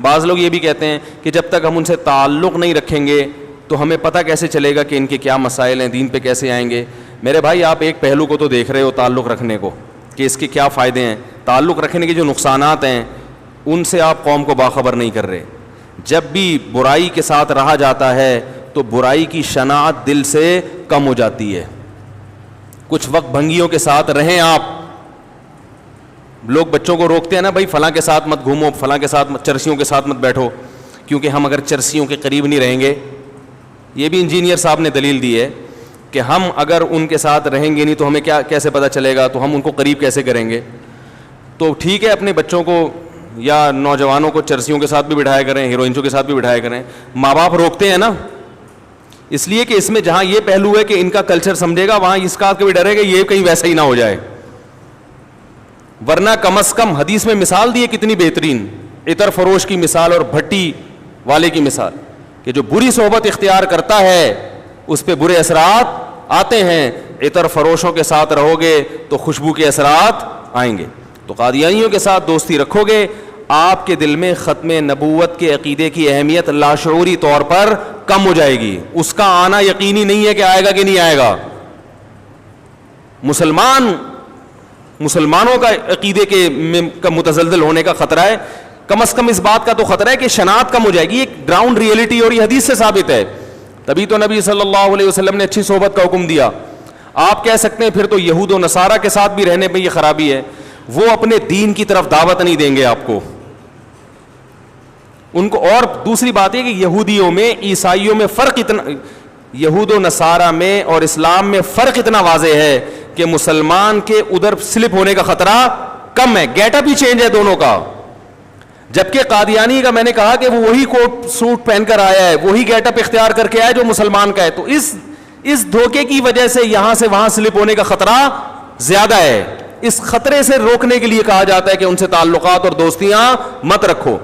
بعض لوگ یہ بھی کہتے ہیں کہ جب تک ہم ان سے تعلق نہیں رکھیں گے تو ہمیں پتہ کیسے چلے گا کہ ان کے کیا مسائل ہیں, دین پہ کیسے آئیں گے. میرے بھائی آپ ایک پہلو کو تو دیکھ رہے ہو تعلق رکھنے کو, کہ اس کے کیا فائدے ہیں. تعلق رکھنے کے جو نقصانات ہیں ان سے آپ قوم کو باخبر نہیں کر رہے. جب بھی برائی کے ساتھ رہا جاتا ہے تو برائی کی شناعت دل سے کم ہو جاتی ہے. کچھ وقت بھنگیوں کے ساتھ رہیں آپ. لوگ بچوں کو روکتے ہیں نا, بھائی فلاں کے ساتھ مت گھومو, فلاں کے ساتھ چرسیوں کے ساتھ مت بیٹھو, کیونکہ ہم اگر چرسیوں کے قریب نہیں رہیں گے, یہ بھی انجینئر صاحب نے دلیل دی ہے کہ ہم اگر ان کے ساتھ رہیں گے نہیں تو ہمیں کیسے پتہ چلے گا, تو ہم ان کو قریب کیسے کریں گے. تو ٹھیک ہے اپنے بچوں کو یا نوجوانوں کو چرسیوں کے ساتھ بھی بٹھایا کریں, ہیروئنسوں کے ساتھ بھی بٹھایا کریں. ماں باپ روکتے ہیں نا اس لیے کہ اس میں جہاں یہ پہلو ہے کہ ان کا کلچر سمجھے گا, وہاں اس کا بھی ڈر ہے کہ یہ کہیں ویسا ہی نہ ہو جائے. ورنہ کم از کم حدیث میں مثال دی ہے کتنی بہترین, عطر فروش کی مثال اور بھٹی والے کی مثال, کہ جو بری صحبت اختیار کرتا ہے اس پہ برے اثرات آتے ہیں. عطر فروشوں کے ساتھ رہو گے تو خوشبو کے اثرات آئیں گے. تو قادیانیوں کے ساتھ دوستی رکھو گے, آپ کے دل میں ختم نبوت کے عقیدے کی اہمیت لاشعوری طور پر کم ہو جائے گی. اس کا آنا یقینی نہیں ہے کہ آئے گا کہ نہیں آئے گا. مسلمانوں کا عقیدے کا متزلزل ہونے کا خطرہ ہے. کم از کم اس بات کا تو خطرہ ہے کہ شناعت کم ہو جائے گی. ایک گراؤنڈ ریئلٹی اور یہ حدیث سے ثابت ہے. تبھی تو نبی صلی اللہ علیہ وسلم نے اچھی صحبت کا حکم دیا. آپ کہہ سکتے ہیں پھر تو یہود و نصارہ کے ساتھ بھی رہنے میں یہ خرابی ہے, وہ اپنے دین کی طرف دعوت نہیں دیں گے آپ کو ان کو. اور دوسری بات ہے کہ یہودیوں میں عیسائیوں میں فرق اتنا, یہود و نصارہ میں اور اسلام میں فرق اتنا واضح ہے کہ مسلمان کے ادھر سلپ ہونے کا خطرہ کم ہے. گیٹ اپ ہی چینج ہے دونوں کا. جبکہ قادیانی کا میں نے کہا کہ وہ وہی کوٹ سوٹ پہن کر آیا ہے, وہی گیٹ اپ اختیار کر کے آیا جو مسلمان کا ہے. تو اس دھوکے کی وجہ سے یہاں سے وہاں سلپ ہونے کا خطرہ زیادہ ہے. اس خطرے سے روکنے کے لیے کہا جاتا ہے کہ ان سے تعلقات اور دوستیاں مت رکھو.